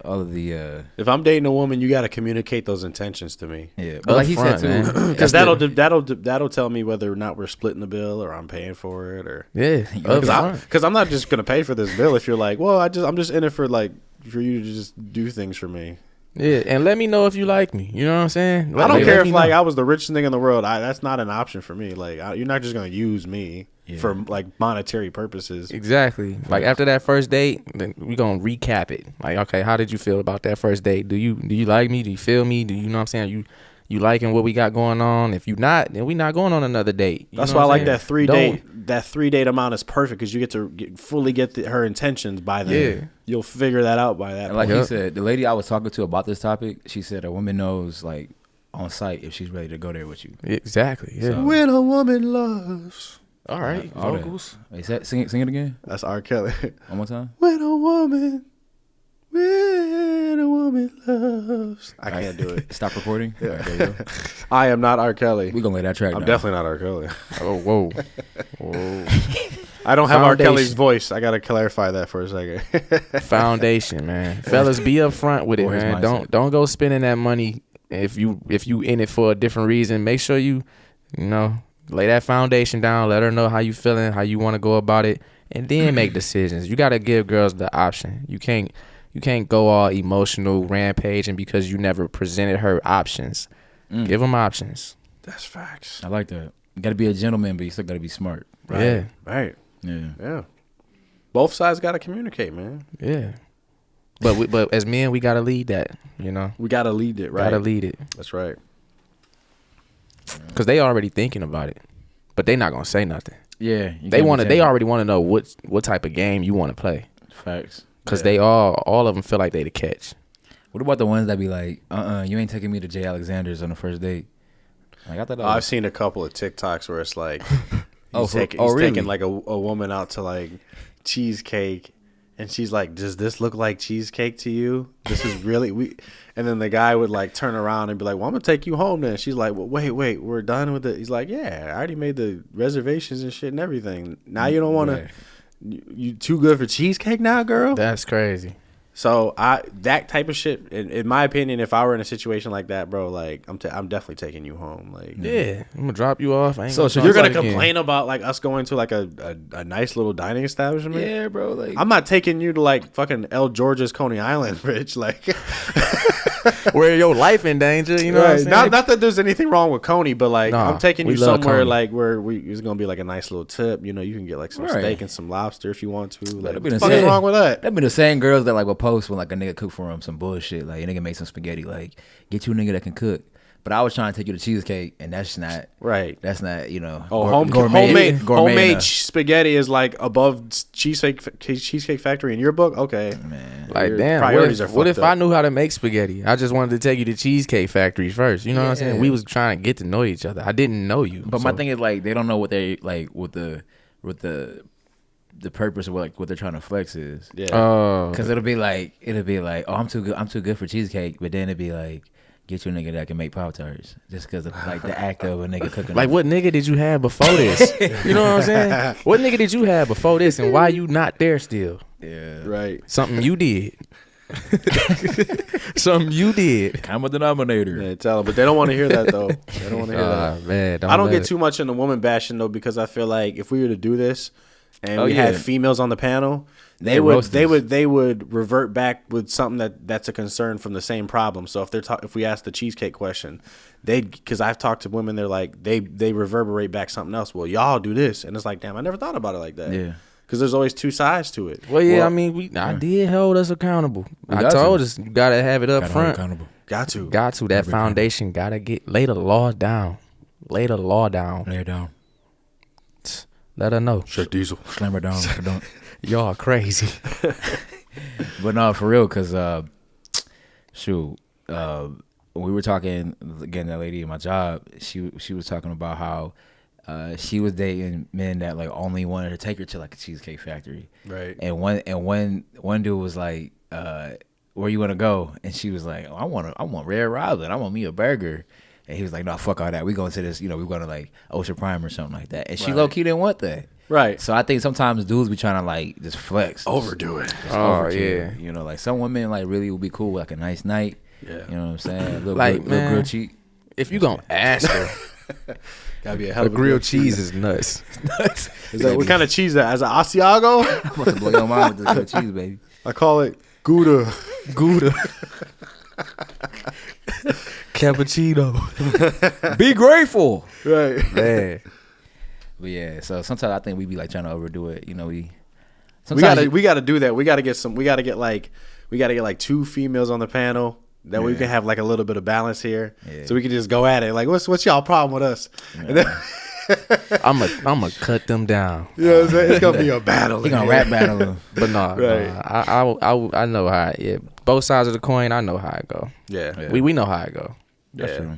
all of the. If I'm dating a woman, you got to communicate those intentions to me. Yeah, but like he said too, because that'll tell me whether or not we're splitting the bill or I'm paying for it or because I'm not just gonna pay for this bill if you're like, well, I'm just in it for you to just do things for me. Yeah, and let me know if you like me. You know what I'm saying? I don't care if like I was the richest thing in the world. That's not an option for me. Like you're not just gonna use me for like monetary purposes. Exactly. Like after that first date, then we gonna recap it. Like, okay, how did you feel about that first date? Do you like me? Do you feel me? Do you know what I'm saying? You liking what we got going on? If you not, then we not going on another date. That's why I like that 3 date. That 3 date amount is perfect because you get to fully get her intentions by then. Yeah. You'll figure that out by that. And like he said, the lady I was talking to about this topic, she said a woman knows like on sight if she's ready to go there with you. Exactly. Yeah. So, when a woman loves. All right. Vocals. Wait, sing it again. That's R. Kelly. One more time. When a woman loves. I can't do it. Stop recording. Yeah. Right, there you go. I am not R. Kelly. We're gonna lay that track down. I'm definitely not R. Kelly. Oh, whoa. I don't have R. Kelly's voice. I gotta clarify that for a second. Foundation, man. Fellas, be upfront with it, man. Don't go spending that money if you in it for a different reason. Make sure you lay that foundation down. Let her know how you feeling, how you want to go about it, and then make decisions. You gotta give girls the option. You can't go all emotional rampage and because you never presented her options. Give them options. That's facts. I like that. You got to be a gentleman, but you still got to be smart. Right. Yeah. Right. Yeah. Both sides got to communicate, man. Yeah. But as men, we got to lead that, We got to lead it, right? Got to lead it. That's right. Because they already thinking about it. But they not going to say nothing. Yeah. They already want to know what type of game you want to play. Facts. Because they all of them feel like they the catch. What about the ones that be like, you ain't taking me to J. Alexander's on the first date? Like, I thought I've seen a couple of TikToks where it's like he's really? taking like a woman out to like cheesecake, and she's like, "Does this look like cheesecake to you? This is really And then the guy would like turn around and be like, "Well, I'm gonna take you home." Then she's like, "Well, wait, we're done with it." He's like, "Yeah, I already made the reservations and shit and everything. Now you don't want to. You too good for cheesecake now, girl?" That's crazy. So that type of shit, in my opinion, if I were in a situation like that, bro, like I'm definitely taking you home. Like, yeah, I'm gonna drop you off. So you're gonna complain about like us going to like a nice little dining establishment? Yeah, bro. Like, I'm not taking you to like fucking El George's Coney Island, bitch. Like, where your life in danger, you know? Right. What I'm saying? Not that there's anything wrong with Coney, but like I'm taking you somewhere Coney. like where it's gonna be like a nice little tip. You can get like some steak and some lobster if you want to. Like, what the fuck is wrong with that? That'd be the same girls that like will post when like a nigga cook for them some bullshit. Like, a nigga make some spaghetti. Like, get you a nigga that can cook. But I was trying to take you to cheesecake, and that's not right. That's not homemade spaghetti is like above Cheesecake Factory in your book. Okay, man. Like, damn. What if I knew how to make spaghetti? I just wanted to take you to Cheesecake Factory first. You know what I'm saying? We was trying to get to know each other. I didn't know you. But my thing is like they don't know what they like with the purpose of what they're trying to flex is. Yeah. Because it'll be like, oh, I'm too good for cheesecake, but then it'd be like, Get you a nigga that can make Pop-Tarts just because of like the act of a nigga cooking. Like, what nigga did you have before this? You know what I'm saying? What nigga did you have before this, and why you not there still? Yeah, Right. Something you did. Something you did. common denominator. Yeah, tell them, but they don't want to hear that though. They don't want to hear that. Man, I don't get too much into woman bashing though, because I feel like if we were to do this and we had females on the panel, they would revert back with something that's a concern from the same problem. So if we ask the cheesecake question, because I've talked to women, they're like they reverberate back something else. Well, y'all do this, and it's like, damn, I never thought about it like that. Yeah. Because there's always two sides to it. Well, yeah, I mean, I did hold us accountable. I told us, you got to have it up front. Got to. That foundation got to lay the law down. Lay the law down. Lay it down. Let her know. Shut Diesel. Slam her down. Y'all crazy. But no, for real, because, we were talking, again, that lady in my job, she was talking about how she was dating men that like only wanted to take her to like a cheesecake factory, right? And one dude was like, "Where you want to go?" And she was like, oh, "I want Red Robin. I want me a burger." And he was like, "No, fuck all that. We going to this. We're going to like Ocean Prime or something like that." And she low key didn't want that, right? So I think sometimes dudes be trying to like just flex, overdo it. Overkill. Like some women like really would be cool with like a nice night. Yeah, you know what I'm saying? A little like little grilled cheese. If you gonna ask her. Gotta be a hell of a grilled cheese is nuts. Is that what kind of cheese that? As an Asiago? I'm about to blow your mind with this grilled cheese, baby. I call it Gouda. Cappuccino. Be grateful. Right. Man. But yeah, so sometimes I think we be like trying to overdo it. We gotta do that. We gotta get like two females on the panel. That we can have like a little bit of balance here, so we can just go at it. Like, what's y'all problem with us? Yeah. And then I'm gonna cut them down. You know what I'm saying? It's gonna be a battle. He gonna rap battle them. But no, I know how. Yeah, both sides of the coin. I know how it go. Yeah. We know how it go. That's true.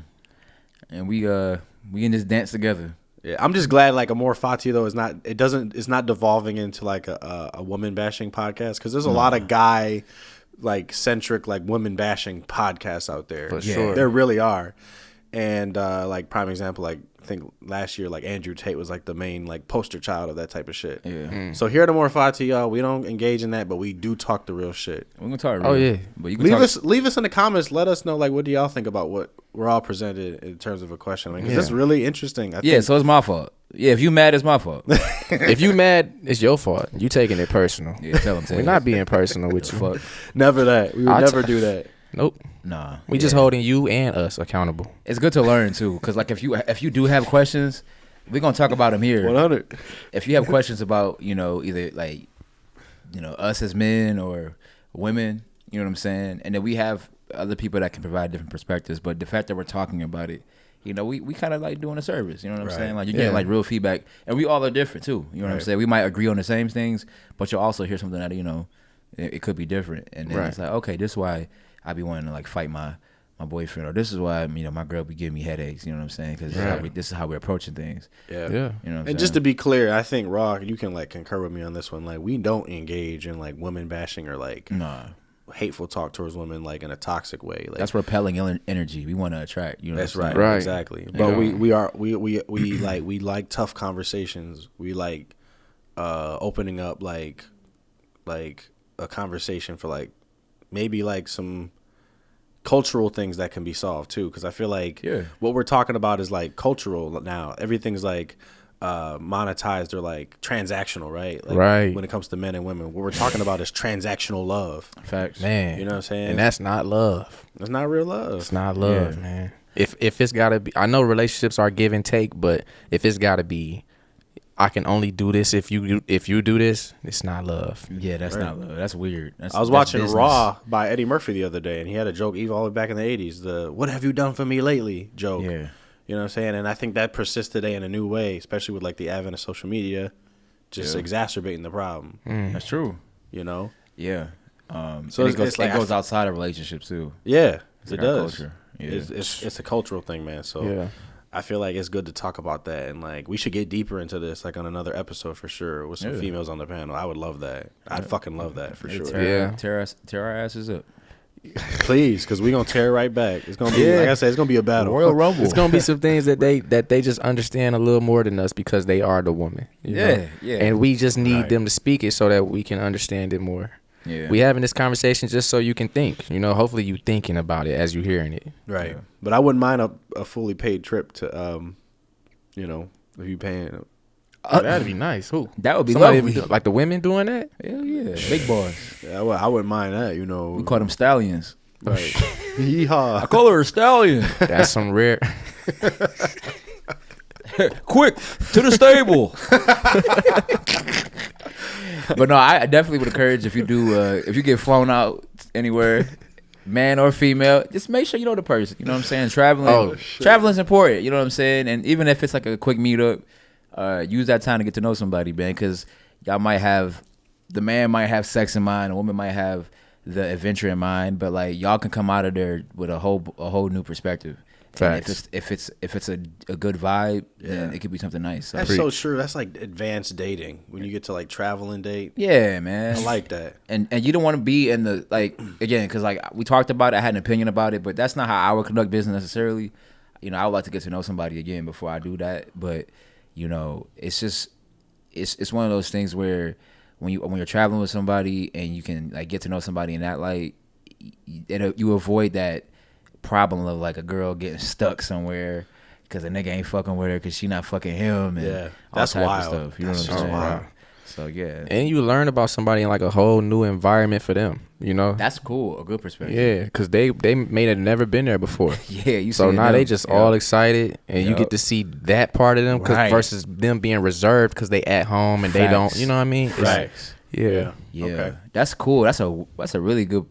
And we in this dance together. Yeah, I'm just glad like Amor Fati though it's not devolving into like a woman bashing podcast, because there's a lot of guy like centric like women bashing podcasts out there. For sure. There really are. And like prime example, like I think last year like Andrew Tate was like the main like poster child of that type of shit. Yeah. So here at Amor Fati, y'all, we don't engage in that, but we do talk the real shit. We're gonna talk real. Oh yeah. But you can leave us in the comments. Let us know like what do y'all think about what we're all presented in terms of a question. Because it's really interesting. I think. So it's my fault. Yeah, if you mad, it's my fault. If you mad, it's your fault. You taking it personal. Yeah, tell them. We're not being personal with you. Fuck. Never that. We would never do that. Nope. Nah. We just holding you and us accountable. It's good to learn too, because like if you do have questions, we're gonna talk about them here. 100. If you have questions about either like us as men or women, you know what I'm saying, and then we have other people that can provide different perspectives. But the fact that we're talking about it, we kind of like doing a service. You know what I'm saying? Like you get like real feedback, and we all are different too. You know what I'm saying? We might agree on the same things, but you'll also hear something that it could be different, and then it's like, okay, this is why I be wanting to like fight my boyfriend, or this is why my girl be giving me headaches. You know what I'm saying? Because this is how we're approaching things. Yeah. You know what I'm saying? Just to be clear, I think Raw, you can like concur with me on this one. Like we don't engage in like women bashing or like hateful talk towards women like in a toxic way. Like that's repelling energy. We want to attract. That's right. Exactly. But we like tough conversations. We like opening up like a conversation for like maybe like some cultural things that can be solved too, because I feel like what we're talking about is like cultural now. Everything's like monetized or like transactional, right? Like when it comes to men and women, what we're talking about is transactional love. Facts, man. You know what I'm saying? And that's not love. That's not real love. It's not love, man. If it's gotta be, I know relationships are give and take, but if it's gotta be, I can only do this if you do this, it's not love. Yeah, that's not love. That's weird. I was watching business. Raw by Eddie Murphy the other day, and he had a joke even all the way back in the 80s, the "What have you done for me lately?" joke. Yeah. You know what I'm saying? And I think that persists today in a new way, especially with like the advent of social media, just exacerbating the problem. That's true. Yeah. So it goes outside of relationships too. Yeah, it does. Culture. Yeah. It's a cultural thing, man. So I feel like it's good to talk about that, and like we should get deeper into this, like on another episode for sure, with some females on the panel. I would love that. I'd fucking love that for sure. Tear our asses up. Please, because we're gonna tear right back. It's gonna be like I said, it's gonna be a battle. Royal Rumble. It's gonna be some things that they just understand a little more than us because they are the woman. You know? Yeah. And we just need them to speak it so that we can understand it more. Yeah. We having this conversation just so you can think. You know, hopefully you thinking about it as you hearing it. Right. Yeah. But I wouldn't mind a fully paid trip to, you know, if you paying. That'd be nice. Who? That would be Somebody lovely. like the women doing that? Hell yeah. Big boys. Yeah, I wouldn't mind that. You know. We call them stallions. Right. Yeehaw. I call her a stallion. That's some rare. Quick to the stable. But no, I definitely would encourage if you do if you get flown out anywhere, man or female, just make sure you know the person. You know what I'm saying? Traveling's important. You know what I'm saying? And even if it's like a quick meetup, use that time to get to know somebody, man, because y'all might have the man might have sex in mind, the woman might have the adventure in mind, but like y'all can come out of there with a whole new perspective. Facts. And if it's a good vibe, then it could be something nice. So. That's so true. That's like advanced dating when you get to like travel and date. Yeah, man. I like that. And you don't want to be in the like again because like we talked about it. I had an opinion about it, but that's not how I would conduct business necessarily. You know, I would like to get to know somebody again before I do that. But you know, it's just it's one of those things where when you're traveling with somebody and you can like get to know somebody in that light, you avoid that problem of like a girl getting stuck somewhere because a nigga ain't fucking with her because she not fucking him. And that's all type wild. of stuff. You know what I'm saying? Wild. So yeah, And you learn about somebody in like a whole new environment for them. You know. that's cool. A good perspective. Yeah, because they may have never been there before. Yeah, you. So see now them. they just all excited, and you get to see that part of them Right. versus them being reserved because they at home and they don't. Facts. You know what I mean? It's- Right. Yeah. Yeah, Okay. that's cool. That's a really good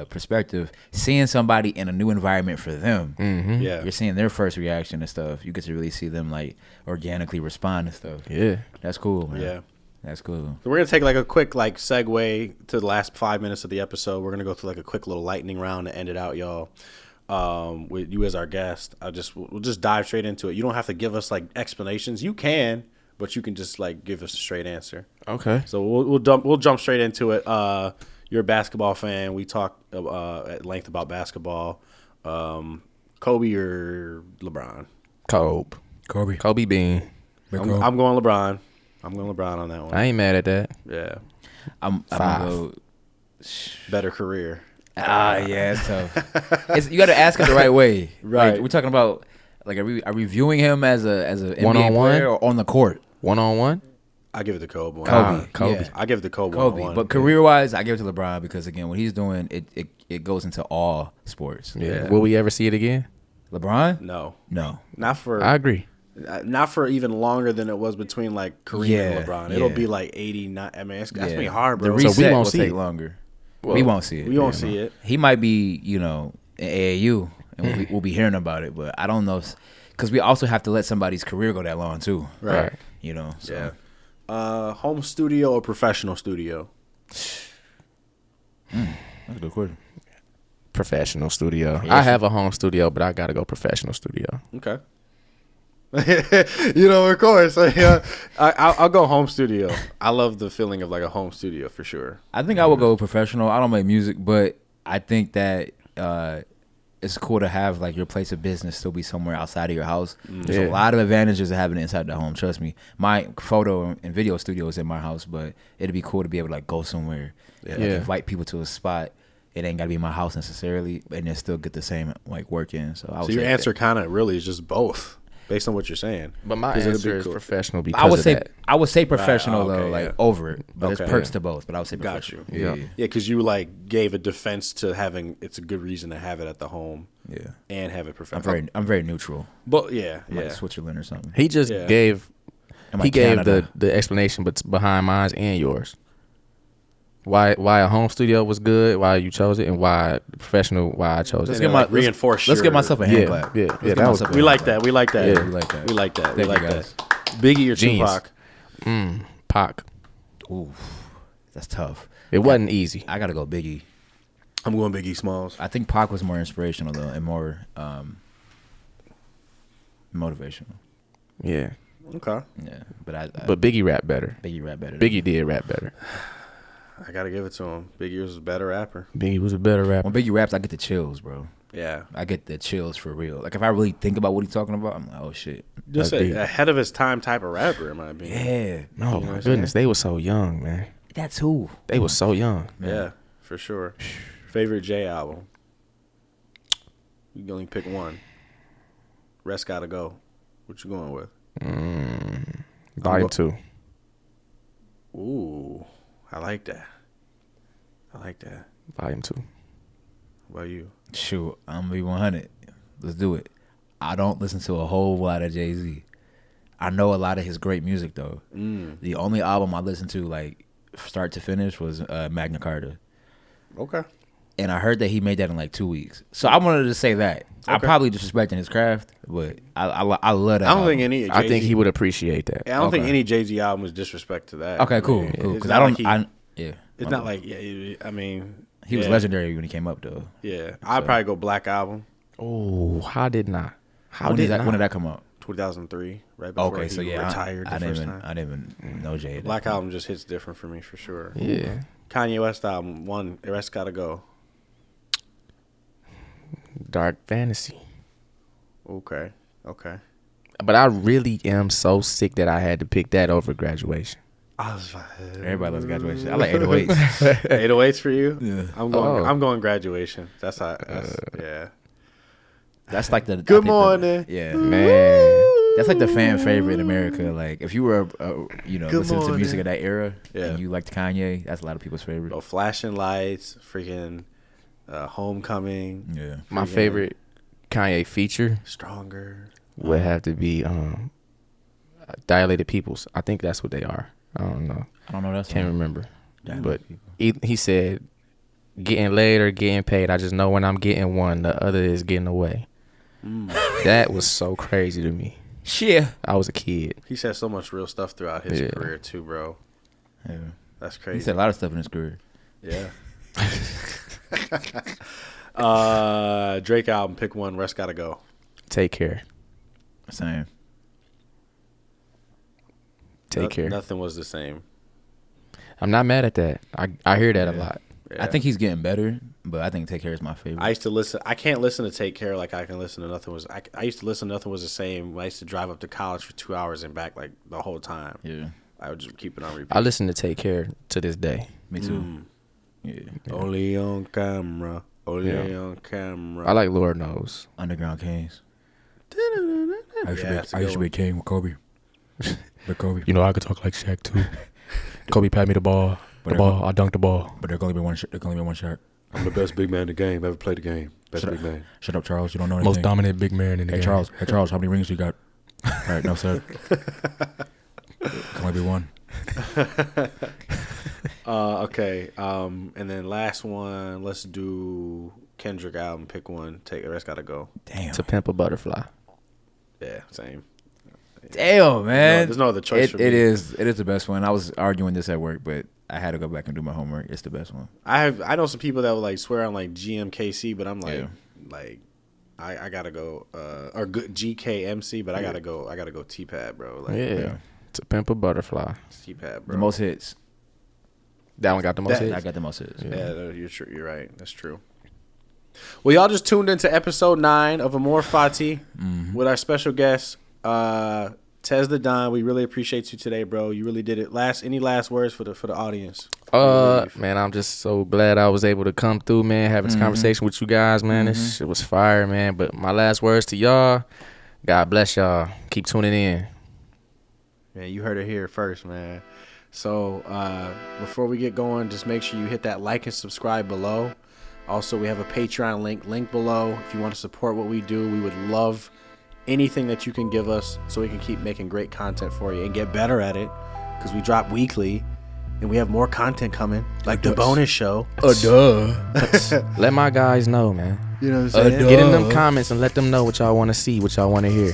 perspective. Seeing somebody in a new environment for them, Mm-hmm. Yeah. you're seeing their first reaction and stuff. You get to really see them like organically respond and stuff. Yeah. That's cool, man. Yeah. That's cool. So we're gonna take like a quick like segue to the last 5 minutes of the episode. We're gonna go through like a quick little lightning round to end it out, y'all. With you as our guest, we'll just dive straight into it. You don't have to give us like explanations. You can, but you can just like give us a straight answer. Okay. So we'll jump straight into it. You're a basketball fan. We talked at length about basketball. Kobe or LeBron? Kobe Bean. I'm going LeBron. I'm going LeBron on that one. I ain't mad at that. Yeah, I'm gonna go. better career. Yeah, it's tough. You got to ask it the right way. Right. Like, we're talking about like are we viewing him as a NBA One-on-one? player or on the court? 1-on-1. I give it to Kobe. Kobe. Yeah. I give it to Kobe. Kobe. 1-on-1. But career wise, I give it to LeBron because again, what he's doing, it goes into all sports. Yeah. Will we ever see it again? LeBron? No, No. I agree. not for even longer than it was between like Kareem and LeBron. It'll be like 89. I mean, that's gonna be hard, bro. The reset we won't will see take it. longer. Well, we won't see it. we won't see it. He might be, in AAU, and we'll be hearing about it, but I don't know, because we also have to let somebody's career go that long too. Right. So. Yeah. Home studio or professional studio? That's a good question. Professional studio. Yeah, I have a home studio, but I gotta go professional studio. Okay. Of course. I'll go home studio. I love the feeling of like a home studio for sure. I think I would go professional. I don't make music, but I think that it's cool to have like your place of business still be somewhere outside of your house. There's a lot of advantages to having it inside the home. Trust me. My photo and video studio is in my house, but it'd be cool to be able to like go somewhere, like, invite people to a spot. It ain't gotta be my house necessarily, and then still get the same like work in. So your answer kind of really is just both, based on what you're saying. But my 'Cause it'd be answer is cool. professional because I would say professional Right, okay, though, like yeah. over it. But Okay. there's perks to both. But I would say Got professional. you. Yeah. Yeah, because you like gave a defense to having. It's a good reason to have it at the home. Yeah. And have it professional. I'm very neutral. But yeah, I'm like Switzerland or something. he just Yeah. gave I'm he like gave Canada. the explanation but behind mine and yours. Why a home studio was good, why you chose it, and why professional, why I chose Let's it. get my reinforce. Let's get myself a hand Yeah, clap. yeah, Let's yeah, give that was- myself a We hand like clap. that. We like that. Yeah, we like that. We like that. We Thank like you, that. guys. Biggie or Genius. Tupac? Pac. Ooh, that's tough. It wasn't easy. I gotta go Biggie. I'm going Biggie Smalls. I think Pac was more inspirational though, and more motivational. Yeah. Okay. Yeah, but But Biggie rap better. Biggie rap better. Biggie did rap better. I gotta give it to him. Biggie was a better rapper. Biggie was a better rapper. When Biggie raps, I get the chills, bro. Yeah. I get the chills for real. Like, if I really think about what he's talking about, I'm like, oh, shit. Just ahead of his time type of rapper, in my opinion. Yeah. No, my goodness. They were so young, man. That's who. They were so young. Yeah, for sure. Favorite J album? You can only pick one. Rest gotta go. What you going with? Volume 2. Ooh, I like that. Volume 2. What about you? Shoot, I'm gonna be 100. Let's do it. I don't listen to a whole lot of Jay-Z. I know a lot of his great music though. The only album I listened to like start to finish was Magna Carta. Okay. And I heard that he made that in like 2 weeks. So I wanted to say that. Okay. I'm probably disrespecting his craft, but I love that. I don't album. think any. Jay-Z, I think he would appreciate that. I don't think any Jay-Z album is disrespect to that. Okay, cool. It's Because not I don't. like It's not like I mean, he was legendary when he came up though. Yeah, I'd probably go Black Album. Oh, how did not? When did that come out? 2003, right before Okay, so he yeah, retired the first time. I didn't even know Jay. Black Album just hits different for me for sure. Yeah. Kanye West album, one, the rest gotta go. Dark Fantasy. Okay. But I really am so sick that I had to pick that over Graduation. Everybody loves Graduation. I like 808s. 808s for you? Yeah. I'm going Graduation. That's yeah. That's like the Good morning. Yeah, Man. that's like the fan favorite in America. Like if you were, listening to music of that era, and you liked Kanye, that's a lot of people's favorite. Oh, Flashing Lights, freaking Homecoming. Yeah, My favorite Kanye feature Stronger would have to be Dilated Peoples. I think that's what they are. I don't know. That Can't remember. But He said, getting laid or getting paid, I just know when I'm getting one, the other is getting away. That was so crazy to me. Shit. I was a kid. He said so much real stuff throughout his career too, bro. Yeah. That's crazy. He said a lot of stuff in his career. Yeah. Drake album, pick one. Rest gotta go. Take Care. Same. Take Care. Nothing was the same. I'm not mad at that. I hear that a lot. Yeah. I think he's getting better, but I think Take Care is my favorite. I used to listen. I can't listen to Take Care like I can listen to Nothing Was. I used to listen to Nothing Was the Same. I used to drive up to college for 2 hours and back like the whole time. Yeah. I would just keep it on repeat. I listen to Take Care to this day. Me too. Yeah. Only on camera. Only on camera. I like Lord Knows. Underground Kings. I used to be a king with Kobe. But Kobe. You know, I could talk like Shaq too. Kobe passed me the ball. I dunked the ball. But there can only be one shot. I'm the best big man in the game. Ever played the game. Best big man. Shut up, Charles. You don't know anything. Most dominant big man in the game. Hey, Charles, how many rings you got? All right, no, sir. Can only be one. Okay. And then last one, let's do Kendrick album. Pick one. Take the rest. Gotta go. Damn. To Pimp a Butterfly. Yeah, same. Damn, man. There's no other choice for me. It is the best one. I was arguing this at work, but I had to go back and do my homework. It's the best one. I know some people that would like swear on like GMKC, but I'm like, I gotta go or GKMC, but I gotta go T-Pad, bro. Like, Yeah. To Pimp a Butterfly. T-Pad, bro. The most hits. That one got the most hits? I got the most hits. Yeah, you're true. You're right. That's true. Well, y'all just tuned into episode 9 of Amor Fati with our special guest, Tez the Don. We really appreciate you today, bro. You really did it. Any last words for the audience? Man, I'm just so glad I was able to come through, man, having this conversation with you guys, man. This shit was fire, man. But my last words to y'all, God bless y'all. Keep tuning in. Man, you heard it here first, man. So before we get going, just make sure you hit that like and subscribe below. Also, we have a Patreon link below. If you want to support what we do, we would love anything that you can give us so we can keep making great content for you and get better at it, because we drop weekly and we have more content coming, like the bonus show. Let my guys know, man. You know what I'm saying? Get in them comments and let them know what y'all want to see, what y'all want to hear.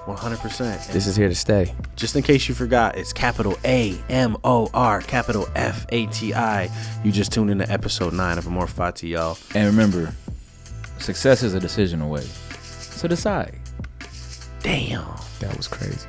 100%. This is here to stay. Just in case you forgot, it's capital AMOR, capital FATI. You just tuned into episode 9 of Amor Fati, y'all. And remember, success is a decision away. So decide. Damn. That was crazy.